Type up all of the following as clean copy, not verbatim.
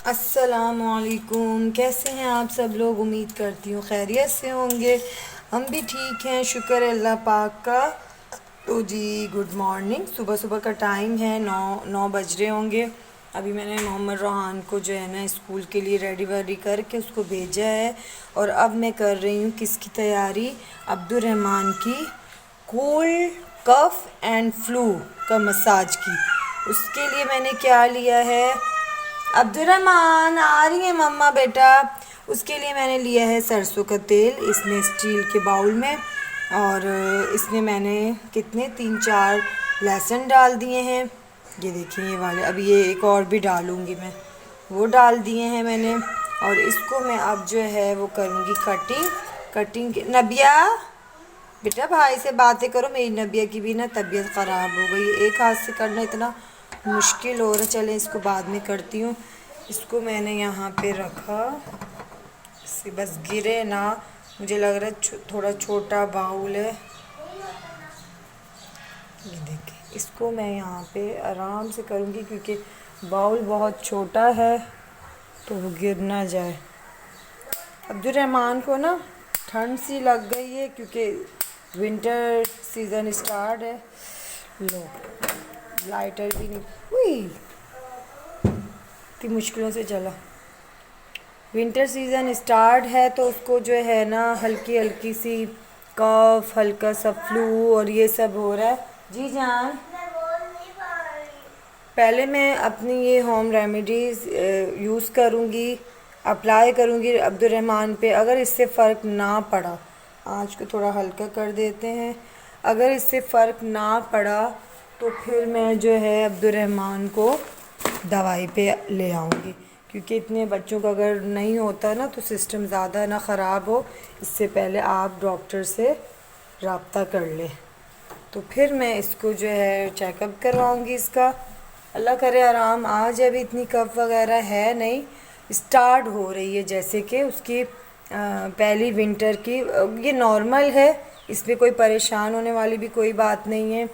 अस्सलामुअलैकुम। कैसे हैं आप सब लोग? उम्मीद करती हूँ खैरियत से होंगे। हम भी ठीक हैं, शुक्र है अल्लाह पाक का। तो जी गुड मॉर्निंग। सुबह सुबह का टाइम है, 9 बज रहे होंगे। अभी मैंने मोहम्मद रोहान को जो है ना स्कूल के लिए रेडी वेडी करके उसको भेजा है। और अब मैं कर रही हूँ किसकी तैयारी? अब्दुर्रहमान की कोल्ड कफ एंड फ्लू का मसाज की। उसके लिए मैंने क्या लिया है? अब्दुर्रहमान आ रही है मम्मा बेटा। उसके लिए मैंने लिया है सरसों का तेल, इसमें स्टील के बाउल में। और इसमें मैंने कितने 3-4 लहसुन डाल दिए हैं। ये देखिए ये वाले, अभी ये एक और भी डालूँगी मैं। वो डाल दिए हैं मैंने। और इसको मैं अब जो है वो करूँगी कटिंग। नबिया बेटा भाई से बातें करो। मेरी नबिया की भी ना तबीयत ख़राब हो गई है, एक हाथ से करना इतना मुश्किल हो रहा है। चलें इसको बाद में करती हूँ। इसको मैंने यहाँ पे रखा, इसे बस गिरे ना। मुझे लग रहा है थोड़ा छोटा बाउल है। ये देखिए, इसको मैं यहाँ पे आराम से करूँगी क्योंकि बाउल बहुत छोटा है तो वो गिर ना जाए। अब्दुर्रहमान को ना ठंड सी लग गई है क्योंकि विंटर सीज़न स्टार्ट है। लो, लाइटर भी नहीं हुई, इतनी मुश्किलों से चला। विंटर सीज़न स्टार्ट है तो उसको जो है ना हल्की हल्की सी कफ, हल्का सा फ्लू और ये सब हो रहा है। जी जान, पहले मैं अपनी ये होम रेमेडीज़ यूज़ करूँगी, अप्लाई करूँगी अब्दुर्रहमान पे। अगर इससे फ़र्क ना पड़ा, आँच को थोड़ा हल्का कर देते हैं। अगर इससे फ़र्क ना पड़ा तो फिर मैं जो है अब्दुर्रहमान को दवाई पे ले आऊँगी, क्योंकि इतने बच्चों का अगर नहीं होता ना तो सिस्टम ज़्यादा ना ख़राब हो। इससे पहले आप डॉक्टर से रब्ता कर लें। तो फिर मैं इसको जो है चेकअप करवाऊँगी इसका। अल्लाह करे आराम आ जाए। अभी इतनी कफ वगैरह है नहीं, स्टार्ट हो रही है जैसे कि उसकी पहली विंटर की। ये नॉर्मल है, इसमें कोई परेशान होने वाली भी कोई बात नहीं है।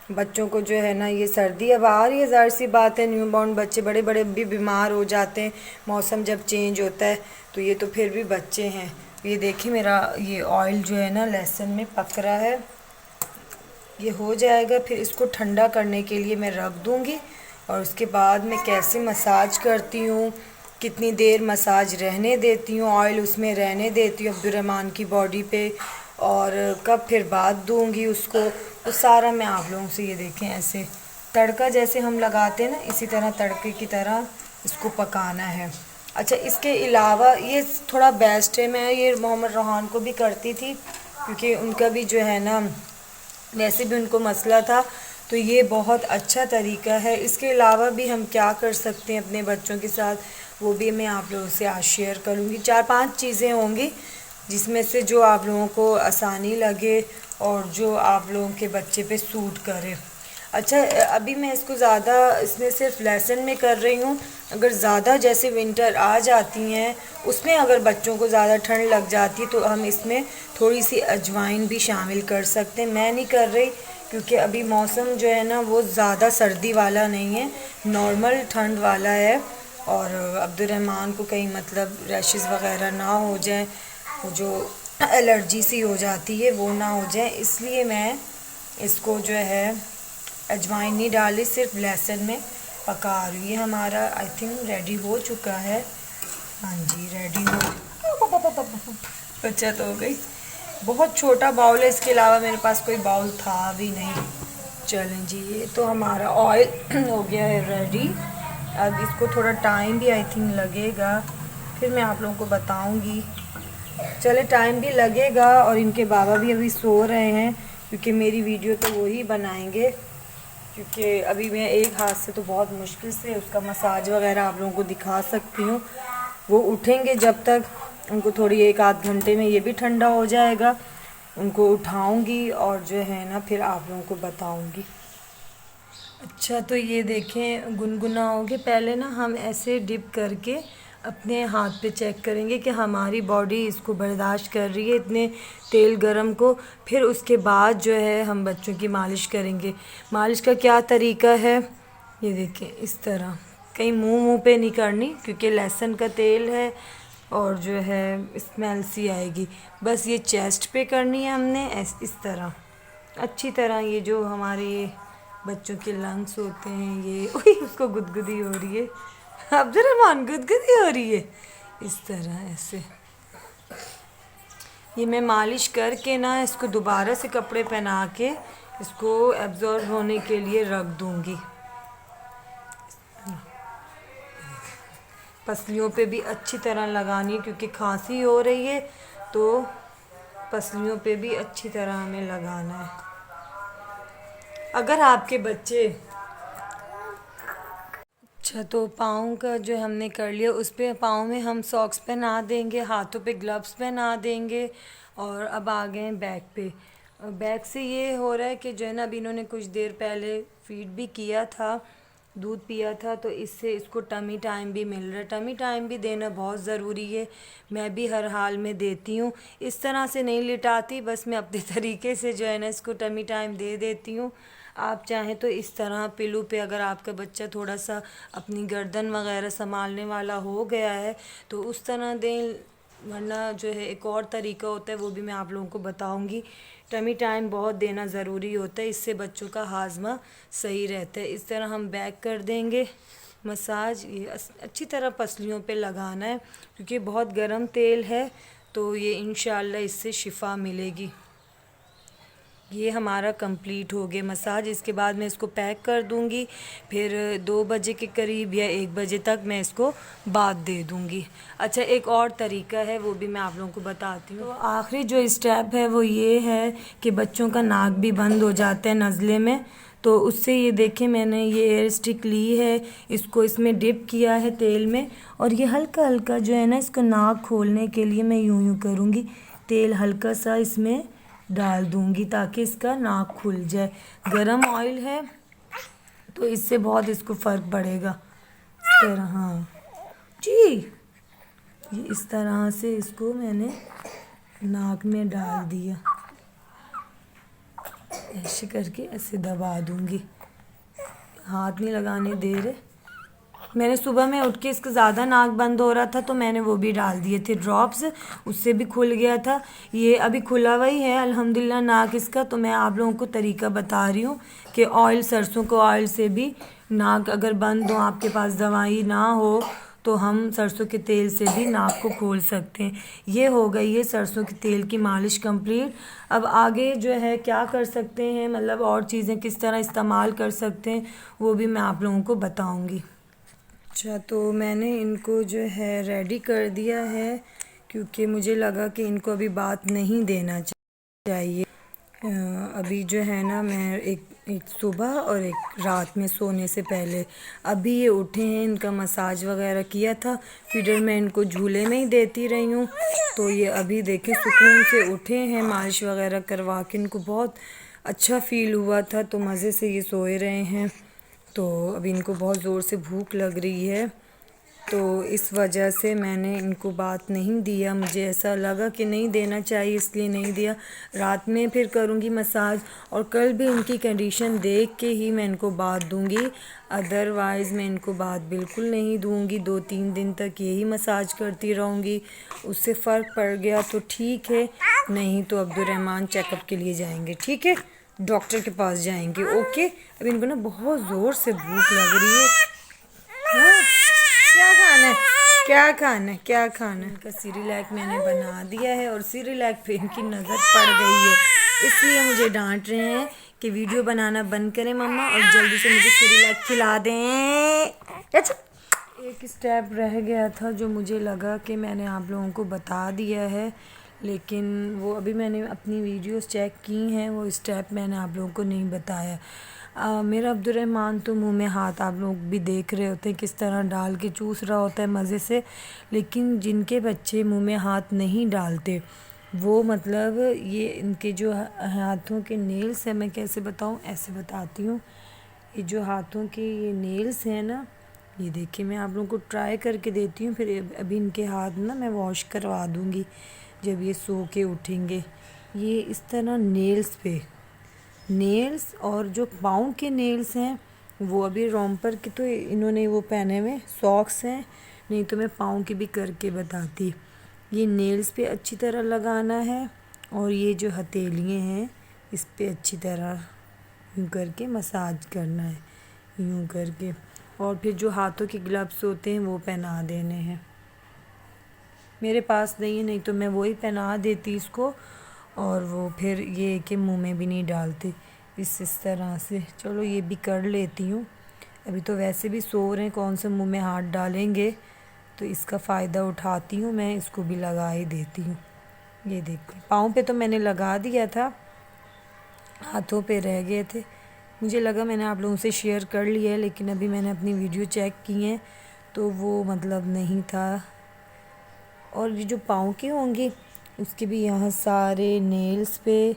बच्चों को जो है ना ये सर्दी अब आ रही है, ज़ाहिर सी बात है। न्यूबॉर्न बच्चे बड़े बड़े भी बीमार हो जाते हैं, मौसम जब चेंज होता है तो ये तो फिर भी बच्चे हैं। ये देखिए मेरा ये ऑयल जो है ना लहसुन में पक रहा है, ये हो जाएगा। फिर इसको ठंडा करने के लिए मैं रख दूँगी। और उसके बाद मैं कैसे मसाज करती हूँ, कितनी देर मसाज रहने देती हूँ, ऑयल उसमें रहने देती हूँ अब्दुर्रहमान की बॉडी पे, और कब फिर बाद दूँगी उसको, वो सारा मैं आप लोगों से, ये देखें ऐसे तड़का जैसे हम लगाते हैं ना, इसी तरह तड़के की तरह इसको पकाना है। अच्छा, इसके अलावा ये थोड़ा बेस्ट है। मैं ये मोहम्मद रोहान को भी करती थी क्योंकि उनका भी जो है ना वैसे भी उनको मसला था, तो ये बहुत अच्छा तरीका है। इसके अलावा भी हम क्या कर सकते हैं अपने बच्चों के साथ, वो भी मैं आप लोगों से आज शेयर करूँगी। 4-5 चीज़ें होंगी जिसमें से जो आप लोगों को आसानी लगे और जो आप लोगों के बच्चे पे सूट करे। अच्छा, अभी मैं इसको ज़्यादा इसमें सिर्फ लहसुन में कर रही हूँ। अगर ज़्यादा जैसे विंटर आ जाती हैं उसमें अगर बच्चों को ज़्यादा ठंड लग जाती है तो हम इसमें थोड़ी सी अजवाइन भी शामिल कर सकते हैं। मैं नहीं कर रही क्योंकि अभी मौसम जो है ना वो ज़्यादा सर्दी वाला नहीं है, नॉर्मल ठंड वाला है। और अब्दुर्रहमान को कहीं मतलब रैशेस वगैरह ना हो जाए, वो जो एलर्जी सी हो जाती है वो ना हो जाए, इसलिए मैं इसको जो है अजवाइन नहीं डाली, सिर्फ लहसुन में पका रही हूँ। ये हमारा आई थिंक रेडी हो चुका है। हाँ जी, रेडी हो बचत हो गई। बहुत छोटा बाउल है, इसके अलावा मेरे पास कोई बाउल था भी नहीं। चलें जी, ये तो हमारा ऑयल हो गया है रेडी। अब इसको थोड़ा टाइम भी आई थिंक लगेगा, फिर मैं आप लोगों को बताऊंगी। चले, टाइम भी लगेगा। और इनके बाबा भी अभी सो रहे हैं क्योंकि मेरी वीडियो तो वही बनाएंगे, क्योंकि अभी मैं एक हाथ से तो बहुत मुश्किल से उसका मसाज वगैरह आप लोगों को दिखा सकती हूँ। वो उठेंगे जब तक, उनको थोड़ी 1-8 घंटे में ये भी ठंडा हो जाएगा। उनको उठाऊंगी और जो है ना फिर आप लोगों को बताऊंगी। अच्छा, तो ये देखें गुनगुना हो गया। पहले ना हम ऐसे डिप करके अपने हाथ पे चेक करेंगे कि हमारी बॉडी इसको बर्दाश्त कर रही है इतने तेल गरम को। फिर उसके बाद जो है हम बच्चों की मालिश करेंगे। मालिश का क्या तरीका है, ये देखें इस तरह कहीं मुंह पे नहीं करनी क्योंकि लहसुन का तेल है और जो है स्मेल सी आएगी। बस ये चेस्ट पे करनी है हमने इस तरह अच्छी तरह। ये जो हमारे बच्चों के लंग्स होते हैं ये उसको गुदगुदी हो रही है, अब्दुर्रहमान गुदगुदी हो रही है, इस तरह ऐसे। ये मैं मालिश करके ना इसको दोबारा से कपड़े पहना के इसको एब्जॉर्ब होने के लिए रख दूंगी। पसलियों पे भी अच्छी तरह लगानी है क्योंकि खांसी हो रही है, तो पसलियों पे भी अच्छी तरह हमें लगाना है। अगर आपके बच्चे अच्छा, तो पाँव का जो हमने कर लिया उस पे पाँव में हम सॉक्स पहना देंगे, हाथों पे ग्लव्स पहना देंगे। और अब आ गए हैं बैक पे। बैक से ये हो रहा है कि जो है ना अभी इन्होंने कुछ देर पहले फीड भी किया था, दूध पिया था, तो इससे इसको टमी टाइम भी मिल रहा है। टमी टाइम भी देना बहुत ज़रूरी है, मैं भी हर हाल में देती हूँ। इस तरह से नहीं लिटाती, बस मैं अपने तरीके से जो है ना इसको टमी टाइम दे देती हूँ। आप चाहें तो इस तरह पिल्लू पे, अगर आपका बच्चा थोड़ा सा अपनी गर्दन वगैरह संभालने वाला हो गया है तो उस तरह दें, वरना जो है एक और तरीका होता है वो भी मैं आप लोगों को बताऊंगी। टमी टाइम बहुत देना ज़रूरी होता है, इससे बच्चों का हाजमा सही रहता है। इस तरह हम बैक कर देंगे मसाज। ये अच्छी तरह पसलियों पे लगाना है क्योंकि बहुत गर्म तेल है, तो ये इंशाल्लाह इससे शिफा मिलेगी। ये हमारा कंप्लीट हो गया मसाज। इसके बाद मैं इसको पैक कर दूंगी, फिर 2 बजे के करीब या 1 बजे तक मैं इसको बाथ दे दूंगी। अच्छा, एक और तरीका है वो भी मैं आप लोगों को बताती हूँ। तो आखिरी जो स्टेप है वो ये है कि बच्चों का नाक भी बंद हो जाता है नज़ले में, तो उससे ये देखें मैंने ये एयर स्टिक ली है, इसको इसमें डिप किया है तेल में, और ये हल्का हल्का जो है ना इसको नाक खोलने के लिए मैं यूं यूं करूँगी, तेल हल्का सा इसमें डाल दूंगी ताकि इसका नाक खुल जाए। गरम ऑयल है तो इससे बहुत इसको फ़र्क पड़ेगा। इस तरह, हाँ जी, ये इस तरह से इसको मैंने नाक में डाल दिया, ऐसे करके ऐसे दबा दूंगी, हाथ नहीं लगाने दे रहे। मैंने सुबह में उठ के इसका ज़्यादा नाक बंद हो रहा था तो मैंने वो भी डाल दिए थे ड्रॉप्स, उससे भी खुल गया था। ये अभी खुला हुआ ही है अल्हम्दुलिल्लाह नाक इसका। तो मैं आप लोगों को तरीका बता रही हूँ कि ऑयल, सरसों को ऑयल से भी नाक अगर बंद हो, आपके पास दवाई ना हो, तो हम सरसों के तेल से भी नाक को खोल सकते हैं। ये हो गई है सरसों के तेल की मालिश कंप्लीट। अब आगे जो है क्या कर सकते हैं, मतलब और चीज़ें किस तरह इस्तेमाल कर सकते हैं, वो भी मैं आप लोगों को बताऊँगी। अच्छा, तो मैंने इनको जो है रेडी कर दिया है क्योंकि मुझे लगा कि इनको अभी बात नहीं देना चाहिए। अभी जो है ना मैं एक सुबह और एक रात में सोने से पहले, अभी ये उठे हैं, इनका मसाज वगैरह किया था, फीडर मैं इनको झूले में ही देती रही हूँ। तो ये अभी देखें सुकून से उठे हैं, मालिश वगैरह करवा के इनको बहुत अच्छा फ़ील हुआ था, तो मज़े से ये सोए रहे हैं। तो अभी इनको बहुत ज़ोर से भूख लग रही है, तो इस वजह से मैंने इनको बात नहीं दिया। मुझे ऐसा लगा कि नहीं देना चाहिए, इसलिए नहीं दिया। रात में फिर करूँगी मसाज, और कल भी इनकी कंडीशन देख के ही मैं इनको बात दूँगी, अदरवाइज़ मैं इनको बात बिल्कुल नहीं दूँगी। 2-3 दिन तक यही मसाज करती रहूँगी, उससे फ़र्क पड़ गया तो ठीक है, नहीं तो अब्दुर्रहमान चेकअप के लिए जाएंगे, ठीक है, डॉक्टर के पास जाएंगे। ओके, अब इनको ना बहुत ज़ोर से भूख लग रही है। हाँ, क्या खाना है, क्या खाना है, क्या खाना है? इनका सिरिलैक मैंने बना दिया है और सिरिलैक पे इनकी नज़र पड़ गई है, इसलिए मुझे डांट रहे हैं कि वीडियो बनाना बंद करें मम्मा और जल्दी से मुझे सिरिलैक खिला दें। अच्छा, एक स्टेप रह गया था जो मुझे लगा कि मैंने आप लोगों को बता दिया है, लेकिन वो अभी मैंने अपनी वीडियोस चेक की हैं, वो स्टेप मैंने आप लोगों को नहीं बताया। मेरा अब्दुर्रहमान तो मुंह में हाथ, आप लोग भी देख रहे होते हैं किस तरह डाल के चूस रहा होता है मज़े से। लेकिन जिनके बच्चे मुंह में हाथ नहीं डालते, वो मतलब ये इनके जो हाथों के नेल्स हैं, मैं कैसे बताऊँ, ऐसे बताती हूँ। ये जो हाथों के ये नेल्स हैं ना, ये देखिए मैं आप लोगों को ट्राई करके देती हूँ, फिर अभी इनके हाथ ना मैं वॉश करवा दूँगी जब ये सो के उठेंगे। ये इस तरह नेल्स पे, नेल्स और जो पाँव के नेल्स हैं वो अभी रोम्पर की तो इन्होंने वो पहने हुए सॉक्स हैं, नहीं तो मैं पाँव की भी करके बताती। ये नेल्स पे अच्छी तरह लगाना है और ये जो हथेलियाँ हैं इस पे अच्छी तरह यूँ करके मसाज करना है, यूँ करके। और फिर जो हाथों के ग्लव्स होते हैं वो पहना देने हैं। मेरे पास नहीं है, नहीं तो मैं वही पहना देती इसको, और वो फिर ये कि मुंह में भी नहीं डालती इस तरह से। चलो ये भी कर लेती हूँ। अभी तो वैसे भी सो रहे हैं, कौन से मुंह में हाथ डालेंगे, तो इसका फ़ायदा उठाती हूँ मैं, इसको भी लगा ही देती हूँ। ये देखो पाँव पे तो मैंने लगा दिया था, हाथों पे रह गए थे। मुझे लगा मैंने आप लोगों से शेयर कर लिया है, लेकिन अभी मैंने अपनी वीडियो चेक की है तो वो मतलब नहीं था। और ये जो पाँव के होंगे उसके भी यहाँ सारे नेल्स पे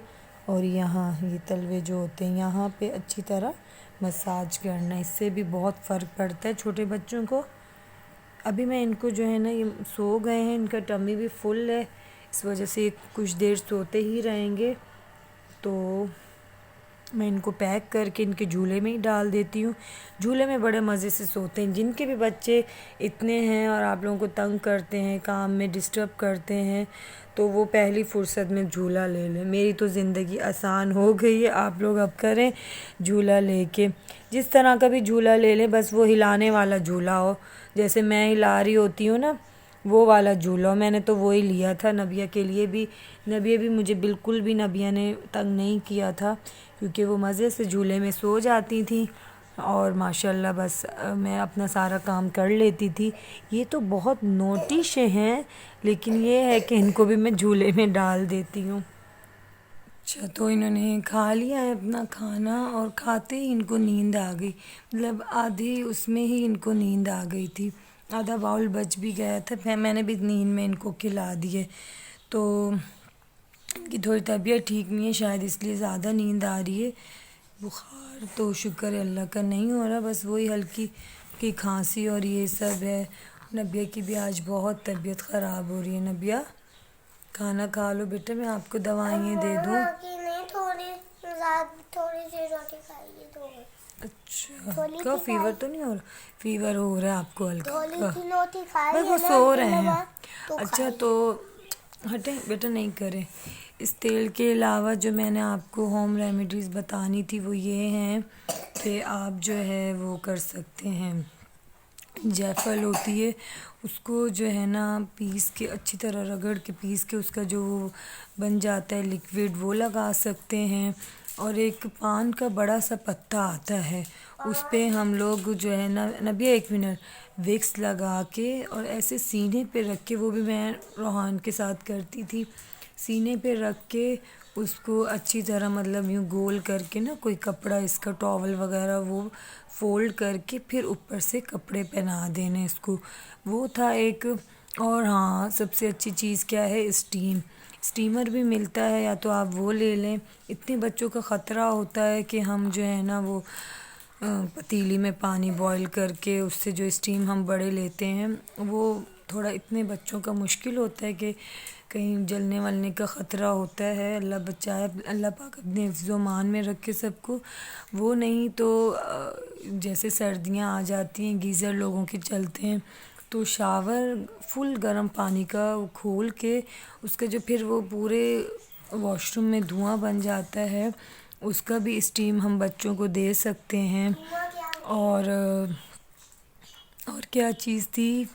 और यहाँ ये तलवे जो होते हैं यहाँ पे अच्छी तरह मसाज करना, इससे भी बहुत फ़र्क पड़ता है छोटे बच्चों को। अभी मैं इनको जो है ना, ये सो गए हैं, इनका टमी भी फुल है, इस वजह से कुछ देर सोते ही रहेंगे। तो मैं इनको पैक करके इनके झूले में ही डाल देती हूँ। झूले में बड़े मज़े से सोते हैं। जिनके भी बच्चे इतने हैं और आप लोगों को तंग करते हैं, काम में डिस्टर्ब करते हैं, तो वो पहली फुर्सत में झूला ले लें। मेरी तो ज़िंदगी आसान हो गई है, आप लोग अब करें झूला लेके। जिस तरह का भी झूला ले लें, बस वो हिलाने वाला झूला हो, जैसे मैं हिला रही होती हूँ ना, वो वाला झूला। मैंने तो वो ही लिया था नबिया के लिए भी। नबिया भी मुझे बिल्कुल भी नबिया ने तंग नहीं किया था, क्योंकि वो मज़े से झूले में सो जाती थी और माशाल्लाह बस मैं अपना सारा काम कर लेती थी। ये तो बहुत नोटी से हैं, लेकिन ये है कि इनको भी मैं झूले में डाल देती हूँ। अच्छा, तो इन्होंने खा लिया है अपना खाना और खाते ही इनको नींद आ गई। मतलब आधी उसमें ही इनको नींद आ गई थी, आधा बाउल बच भी गया था, फिर मैंने भी नींद में इनको खिला दिए। तो इनकी थोड़ी तबीयत ठीक नहीं है शायद, इसलिए ज़्यादा नींद आ रही है। बुखार तो शुक्र है अल्लाह का नहीं हो रहा, बस वही हल्की की खांसी और ये सब है। नबिया की भी आज बहुत तबीयत ख़राब हो रही है। नबिया खाना खा लो बेटा, मैं आपको दवाइयाँ दे दूँ। थोड़ी सी रोटी खाइए तो। अच्छा, क्या फीवर तो नहीं हो रहा? फीवर हो रहा है आपको हल्का हल्का, रोटी खाई बस वो है ना सो रहे दिन हैं। भर, तो अच्छा, तो हटें बेटा, नहीं करें। इस तेल के अलावा जो मैंने आपको होम रेमेडीज़ बतानी थी वो ये हैं कि आप जो है वो कर सकते हैं, जायफल होती है उसको जो है ना पीस के, अच्छी तरह रगड़ के पीस के, उसका जो बन जाता है लिक्विड, वो लगा सकते हैं। और एक पान का बड़ा सा पत्ता आता है, उस पे हम लोग जो है ना, नबिया एक मिनट, विक्स लगा के और ऐसे सीने पे रख के, वो भी मैं रोहान के साथ करती थी, सीने पे रख के उसको अच्छी तरह मतलब यूँ गोल करके ना, कोई कपड़ा इसका टॉवल वगैरह वो फोल्ड करके फिर ऊपर से कपड़े पहना देने इसको, वो था एक। और हाँ, सबसे अच्छी चीज़ क्या है, स्टीमर भी मिलता है, या तो आप वो ले लें। इतने बच्चों का ख़तरा होता है कि हम जो है ना वो पतीली में पानी बॉईल करके उससे जो स्टीम हम बड़े लेते हैं, वो थोड़ा इतने बच्चों का मुश्किल होता है कि कहीं जलने वलने का ख़तरा होता है। अल्लाह बचाए, अल्लाह पाक अपने हिफ्ज़ मान में रखे सबको। वो नहीं तो जैसे सर्दियाँ आ जाती हैं, गीज़र लोगों के चलते हैं, तो शावर फुल गर्म पानी का खोल के उसका जो फिर वो पूरे वॉशरूम में धुआं बन जाता है, उसका भी स्टीम हम बच्चों को दे सकते हैं। और क्या चीज़ थी,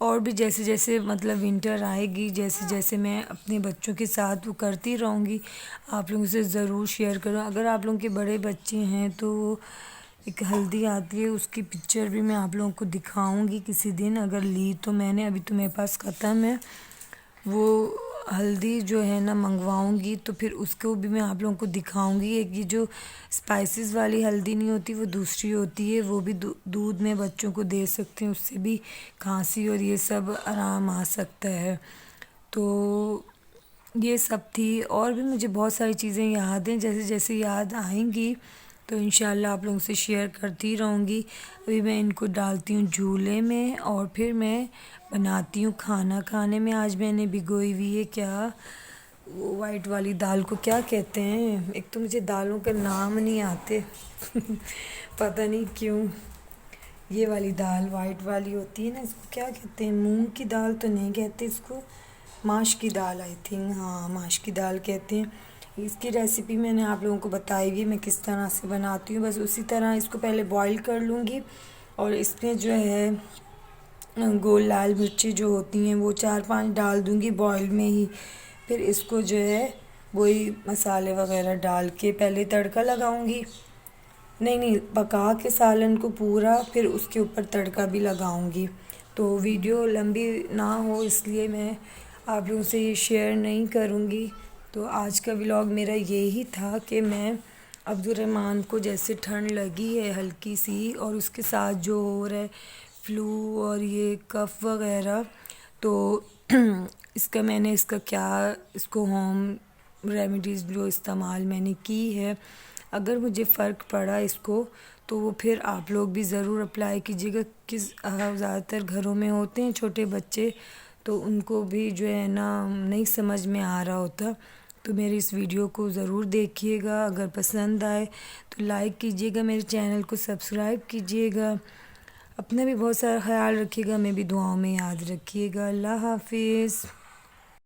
और भी जैसे जैसे मतलब विंटर आएगी, जैसे जैसे मैं अपने बच्चों के साथ वो करती रहूँगी, आप लोगों से ज़रूर शेयर करूँ। अगर आप लोगों के बड़े बच्चे हैं तो एक हल्दी आती है, उसकी पिक्चर भी मैं आप लोगों को दिखाऊंगी किसी दिन, अगर ली तो मैंने, अभी तो मेरे पास ख़त्म है। वो हल्दी जो है ना मंगवाऊंगी, तो फिर उसको भी मैं आप लोगों को दिखाऊंगी। एक ये जो स्पाइसेस वाली हल्दी नहीं होती, वो दूसरी होती है, वो भी दूध में बच्चों को दे सकते हैं, उससे भी खांसी और ये सब आराम आ सकता है। तो ये सब थी, और भी मुझे बहुत सारी चीज़ें याद हैं, जैसे जैसे याद आएंगी तो इंशाल्लाह आप लोगों से शेयर करती रहूँगी। अभी मैं इनको डालती हूँ झूले में और फिर मैं बनाती हूँ खाना। खाने में आज मैंने भिगोई हुई है क्या, वो वाइट वाली दाल को क्या कहते हैं? एक तो मुझे दालों के नाम नहीं आते पता नहीं क्यों। ये वाली दाल वाइट वाली होती है ना, इसको क्या कहते हैं? मूंग की दाल तो नहीं कहते इसको, माश की दाल आई थिंक, हाँ माश की दाल कहते हैं। इसकी रेसिपी मैंने आप लोगों को बताई हुई, मैं किस तरह से बनाती हूँ। बस उसी तरह इसको पहले बॉईल कर लूँगी और इसमें जो है गोल लाल मिर्ची जो होती हैं वो 4-5 डाल दूँगी बॉईल में ही। फिर इसको जो है वही मसाले वगैरह डाल के पहले तड़का लगाऊँगी। नहीं नहीं, पका के सालन को पूरा, फिर उसके ऊपर तड़का भी लगाऊंगी। तो वीडियो लंबी ना हो इसलिए मैं आप लोगों से ये शेयर नहीं करूँगी। तो आज का व्लॉग मेरा यही था कि मैं अब्दुर्रहमान को जैसे ठंड लगी है हल्की सी, और उसके साथ जो हो रहा है फ्लू और ये कफ़ वगैरह, तो इसका क्या, इसको होम रेमेडीज़ जो इस्तेमाल मैंने की है, अगर मुझे फ़र्क पड़ा इसको तो वो फिर आप लोग भी ज़रूर अप्लाई कीजिएगा। ज़्यादातर घरों में होते हैं छोटे बच्चे, तो उनको भी जो है ना नहीं समझ में आ रहा होता। तो मेरी इस वीडियो को ज़रूर देखिएगा, अगर पसंद आए तो लाइक कीजिएगा, मेरे चैनल को सब्सक्राइब कीजिएगा। अपना भी बहुत सारा ख्याल रखिएगा, मैं भी दुआओं में याद रखिएगा। अल्लाह हाफिज़।